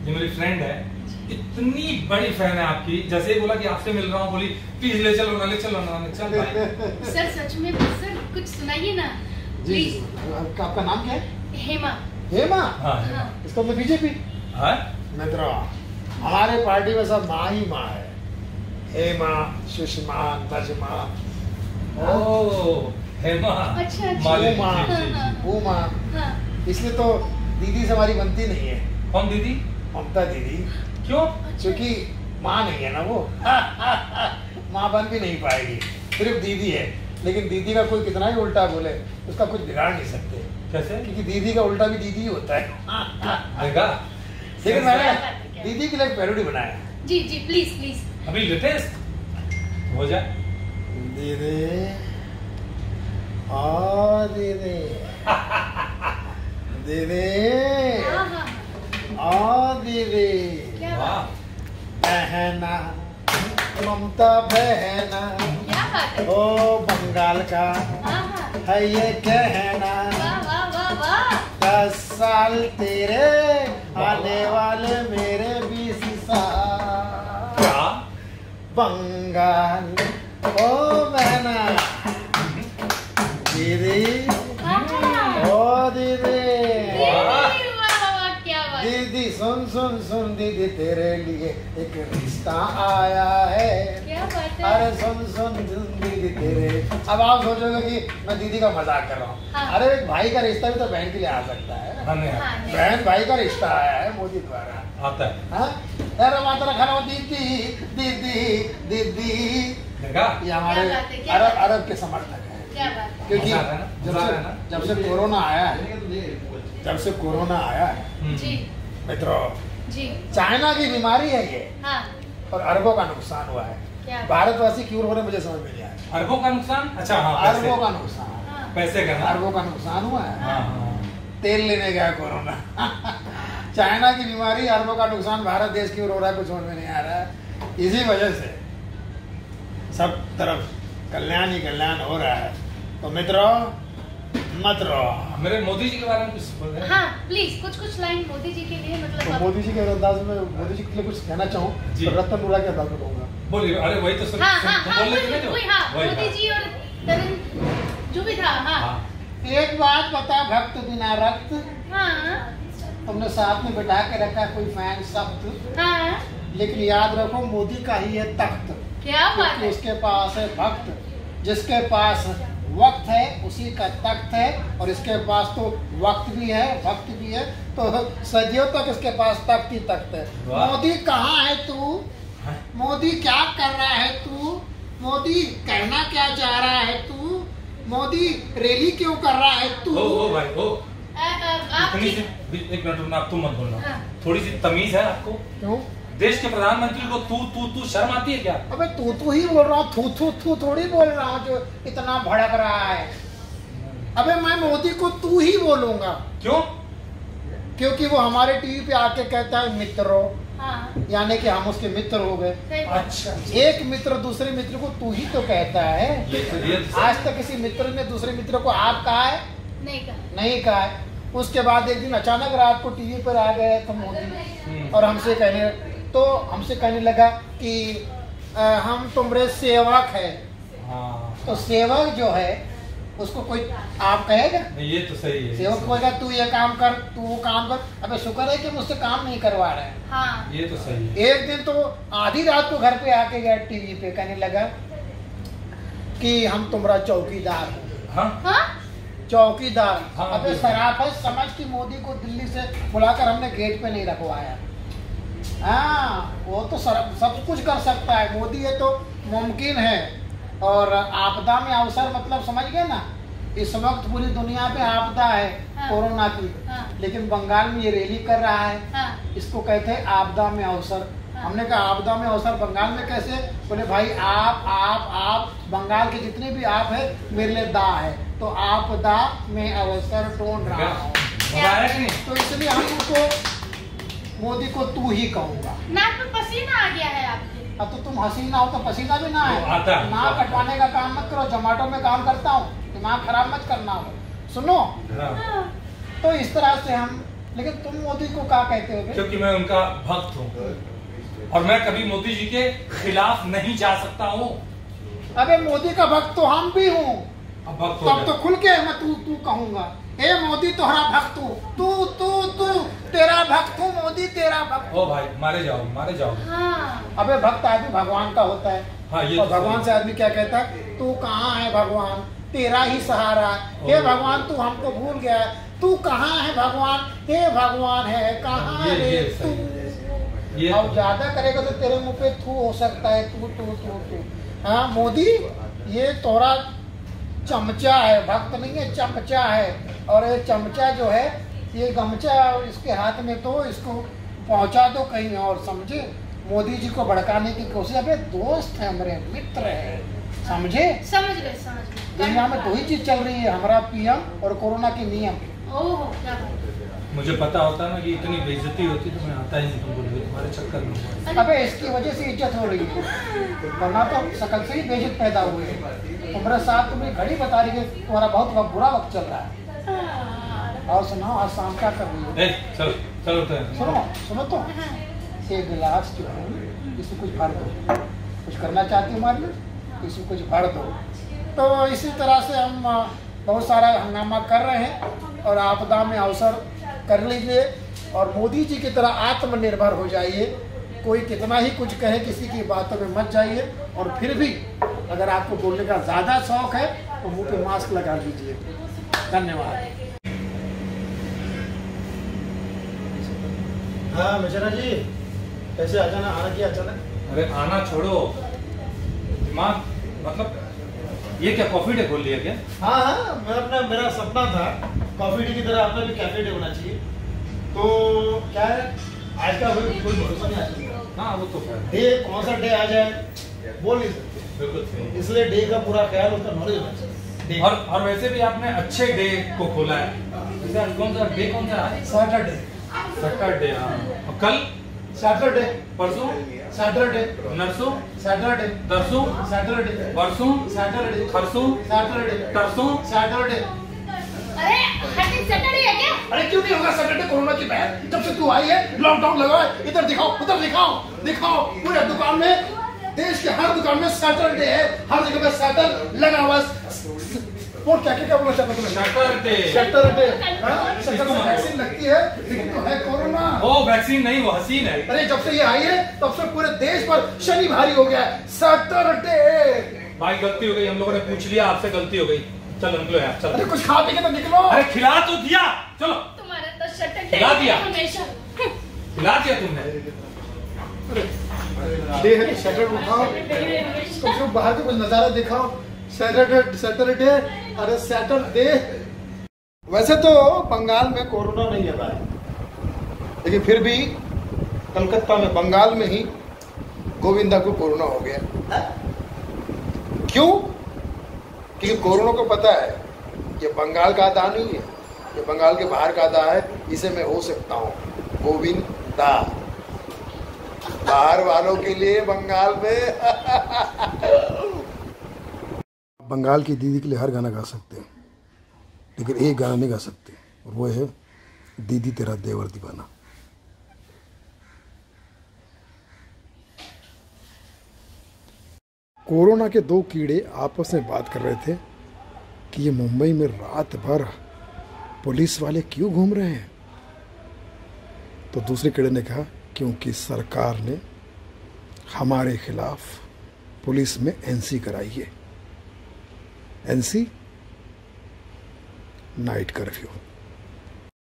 ये मेरी फ्रेंड है, इतनी बड़ी फैन है आपकी। जैसे ही बोला कि आपसे मिल रहा हूँ, बोली प्लीज ले चलो ना, ले चलो ना, चल भाई। सर सच में सर कुछ सुनाइए ना प्लीज। आपका नाम क्या है? हेमा। हेमा? हाँ। इसका मतलब बीजेपी? हाँ? मित्रों, हमारे पार्टी में सब माँ ही माँ है। हेमा, सुषमा, नजमा। ओह हेमा। अच्छा उमा, हाँ। उमा। हाँ। इसलिए तो दीदी से हमारी बनती नहीं है। कौन दीदी? ममता दीदी। क्यों? क्योंकि माँ नहीं है ना वो। माँ बन भी नहीं पाएगी, सिर्फ दीदी है। लेकिन दीदी का कोई कितना ही उल्टा बोले, उसका कुछ बिगाड़ नहीं सकते। कैसे? क्योंकि दीदी का उल्टा भी दीदी ही होता है। देखा? लेकिन मैंने दीदी के लिए एक पैरोडी बनाया। जी जी प्लीज प्लीज। अभी लेटेस्ट हो जाए। दीदी ओ दीदी, दीदी ओ दीदी, क्या वाह, बात बहना, ममता बहना, क्या बात है। ओ बंगाल का हाँ। है ये कहना। वाह वाह वाह वाह। 10 साल तेरे, आने वाले मेरे 20 साल। क्या? बंगाल ओ बहना, दीदी ओ दीदी, दीदी सुन सुन सुन दीदी, तेरे लिए एक रिश्ता आया है। क्या बात है। अरे सुन सुन सुन दीदी तेरे। अब आप सोचोगे कि मैं दीदी का मजाक कर रहा हूँ। हाँ। अरे एक भाई का रिश्ता भी तो बहन के लिए आ सकता है। हाँ, नहीं, हाँ, नहीं। बहन भाई का रिश्ता आया है मोदी द्वारा। आता है। हाँ? अरे माता खाना दीदी दीदी दीदी। देखा? ये हमारे क्या बात है, क्या बात है। अरब के समर्थक है। क्या बात है। क्योंकि मजा आ रहा है ना? मजा आ रहा है ना? जब से कोरोना आया है, जब से कोरोना आया है जी मित्रों, जी चाइना की बीमारी है ये, हाँ। और अरबों का नुकसान हुआ है। क्या भारतवासी क्यों हो रहे मुझे समझ में नहीं आया। अरबों का नुकसान? अच्छा हाँ, पैसे। अरबों का नुकसान, हाँ। पैसे का ना? अरबों का नुकसान हुआ है। हाँ हाँ। तेल लेने गया कोरोना। चाइना की बीमारी, अरबों का नुकसान भारत देश की ओर हो रहा है, कुछ समझ में नहीं आ रहा है। इसी वजह से सब तरफ कल्याण ही कल्याण हो रहा है। तो मित्रों मत रहो। मेरे मोदी जी के बारे में कुछ बोल रहे हैं? हाँ प्लीज कुछ लाइन मोदी जी के लिए मतलब तो मोदी जी के अंदाज में, मोदी जी के लिए कुछ कहना चाहूँ जी। तो रतन टूडा के अंदाज में कहूँगा। बोलिए। अरे वही तो हाँ हाँ तुम हाँ बोल रहे थे ना जो? वही, हाँ वही, मोदी हाँ। जी और तरुण जो भी था। हाँ हाँ। एक बात बता भक्त बिना रक्त, हाँ तुमने साथ में बिठा के रखा कोई फैन सख्त, हाँ। लेकिन याद रखो मोदी का ही है तख्त। क्या बात क्योंकि है। उसके पास है भक्त, जिसके पास वक्त है उसी का तख्त है, और इसके पास तो वक्त भी है भक्त भी है, तो सदियों तक इसके पास तख्त ही तख्त है। वाह। मोदी कहाँ है तू? हाँ? मोदी क्या कर रहा है तू? मोदी कहना क्या चाह रहा है तू? मोदी रैली क्यों कर रहा है तू? ओ भाई ओ, आप इतनी सी एक मिनट रुकना, आप तुम मत बोलना। हाँ। थोड़ी सी तमीज है आपको? क्यों? देश के प्रधानमंत्री को तू शर्म आती है क्या? अबे तू ही बोल रहा हूँ, थू थोड़ी बोल रहा हूँ जो इतना भड़क रहा है। अबे मैं मोदी को तू ही बोलूंगा। क्यों? क्योंकि वो हमारे टीवी पे आके कहता है मित्रों, हाँ यानी कि हम उसके मित्र हो गए। सही बात। अच्छा, एक मित्र दूसरे मित्र को तू ही तो कहता है। ये आज तक किसी मित्र ने दूसरे मित्र को आप कहा है? नहीं कहा। नहीं कहा है। उसके बाद एक दिन अचानक रात को टीवी पर आ गए तो मोदी, और हमसे कहने लगा कि हम तुम्हारे सेवक है। हाँ। तो सेवक जो है उसको कोई आप कहेगा? नहीं, ये तो सही है। सेवक को कहेगा तू ये काम कर, तू वो काम कर। अबे शुक्र है कि मुझसे काम नहीं करवा रहे हैं। हाँ ये तो सही है। एक दिन तो आधी रात को घर पे आके गया टीवी पे, कहने लगा कि हम तुम्हारा चौकीदार हो। हाँ? हाँ चौकीदार। हाँ, अबे बिल्कुल। सराफत समझ कि मोदी को दिल्ली से बुलाकर हमने गेट पे नहीं रखवाया। हाँ वो तो सब कुछ कर सकता है मोदी, ये तो मुमकिन है। और आपदा में अवसर मतलब समझ गए ना, इस वक्त पूरी दुनिया पे आपदा है। हाँ। कोरोना की। हाँ। लेकिन बंगाल में ये रैली कर रहा है। हाँ इसको कहते हैं आपदा में अवसर। हाँ। हमने कहा आपदा में अवसर बंगाल में कैसे? बोले भाई आप बंगाल के जितने भी आप है मेरे लिए दा है, तो आपदा में अवसर ढूंढ रहा हूँ। मजा आया कि नहीं? तो इसलिए हम उनको मोदी को तू ही कहूंगा। नाक में पसीना आ गया है आपके। अब तो तुम हसीना हो तो पसीना भी ना वो आता है। है। नाक कटवाने का काम मत करो, जोमेटो में काम करता हूँ, दिमाग खराब मत करना हो। सुनो, हाँ। हाँ। तो इस तरह से हम लेकिन तुम मोदी को क्या कहते हो बे? क्योंकि मैं उनका भक्त हूँ और मैं कभी मोदी जी के खिलाफ नहीं जा सकता हूँ। अबे मोदी का भक्त तो हम भी हूँ। अब भक्त तब तो खुल के मैं तू कहूंगा, ए मोदी तोहरा भक्त हूँ, तू तेरा भक्त हूँ मोदी, तेरा भक्त। ओ भाई मारे जाओ। हाँ। अबे भक्त आदमी भगवान का होता है। हाँ, ये और तो भगवान से आदमी क्या कहता है, तू कहाँ है भगवान, तेरा ही सहारा, हे भगवान तू हमको भूल गया, तू कहाँ है भगवान, हे भगवान है कहाँ रे तू। अब ज्यादा करेगा तो तेरे मुंह पे थू हो सकता है, तू। हाँ मोदी, ये तोरा चमचा है, भक्त नहीं है, चमचा है। और ये चमचा जो है, ये गमचा इसके हाथ में, तो इसको पहुंचा दो कहीं और, समझे। मोदी जी को भड़काने की कोशिश, अबे दोस्त है, हमारे मित्र है, समझे। समझ गए। दुनिया में दो ही चीज चल रही है, हमारा पीएम और कोरोना के नियम। ओहो, क्या बात। मुझे पता होता ना कि इतनी बेइज्जती होती तो मैं आता ही नहीं तुमको तुम्हारे चक्कर में। अबे इसकी वजह से इज्जत हो रही है, वरना तो शकल से ही बेइज्जत पैदा हुई है। तुम्हारे साथ तुम्हें घड़ी बता रही है तुम्हारा बहुत बुरा वक्त चल रहा है। और सुनाओ, आज शाम क्या कर रही है? चलो सुनो तो, एक गिलास जो है इसमें कुछ भर दो, कुछ करना चाहती हो हमारे लिए, इसमें कुछ भर दो। तो इसी तरह से हम बहुत सारा हंगामा कर रहे हैं और आपदा में अवसर कर लीजिए और मोदी जी की तरह आत्मनिर्भर हो जाइए। कोई कितना ही कुछ कहे, किसी की बातों में मत जाइए। और फिर भी अगर आपको बोलने का ज़्यादा शौक है तो मुंह पे मास्क लगा लीजिए। धन्यवाद। हाँ मिश्रा जी, कैसे अचानक आना किया अचानक? अरे आना छोड़ो, दिमाग मतलब ये क्या कॉफी डे खोल लिया क्या? हाँ, मेरा सपना था कॉफी डे की तरह अपना भी कैफे डे होना चाहिए। तो क्या है, आज का कोई भरोसा नहीं आता। हाँ वो तो है, डे कौन सा डे आ जाए बोल नहीं सकते, बिल्कुल सही। इसलिए डे का पूरा ख्याल, उसका नॉलेज होना चाहिए। और वैसे भी आपने अच्छे डे को खोला है। जैसे आज कौन सा डे, कौन सा है? सैटरडे। हाँ, और कल सैटरडे, परसों सैटरडे, नरसों सैटरडे, दरसों सैटरडे, परसों सैटरडे, परसों सैटरडे, तरसों सैटरडे। अरे हर दिन सैटरडे है क्या? अरे क्यों नहीं होगा सैटरडे? कोरोना की बहन जब से तू आई है, लॉकडाउन लगा है, इधर दिखाओ उधर दिखाओ पूरे दुकान में, देश के हर दुकान में सैटरडे है, हर जगह में सैटर लगा हुआ है। और क्या बोला चाहता तुम्हें? सैटरडे वैक्सीन लगती है, लेकिन तो है कोरोना। ओ वैक्सीन नहीं, वो हसीन है। अरे जब से ये आई है तब से पूरे देश पर शनि भारी हो गया है। सैटरडे। भाई गलती हो गई, हम लोगों ने पूछ लिया, आपसे गलती हो गई। चलो निकलो यार, चलो। अरे कुछ खा पी के तो निकलो। अरे खिला तो दिया, चलो। तुम्हारे तो सैटरडे खिला दिया। हमेशा। खिला दिया तुमने। डे है तो सैटरडे उठाओ, कम से कम बाहर का कुछ नजारा दिखाओ। सैटरडे, अरे सैटरडे। वैसे तो बंगाल में कोरोना नहीं है भाई, लेकिन फिर भी कलकत्ता में, बंगाल में ही गोविंदा को कोरोना हो गया। क्यों? क्योंकि कोरोना को पता है ये बंगाल का अदा नहीं है, ये बंगाल के बाहर का अदा है, इसे मैं हो सकता हूँ गोविंदा। बाहर वालों के लिए बंगाल में बंगाल की दीदी के लिए हर गाना गा सकते हैं, लेकिन एक गाना नहीं गा सकते, और वो है दीदी तेरा देवर दीवाना। कोरोना के दो कीड़े आपस में बात कर रहे थे कि ये मुंबई में रात भर पुलिस वाले क्यों घूम रहे हैं। तो दूसरे कीड़े ने कहा क्योंकि सरकार ने हमारे खिलाफ पुलिस में एनसी कराई है। NC night curfew.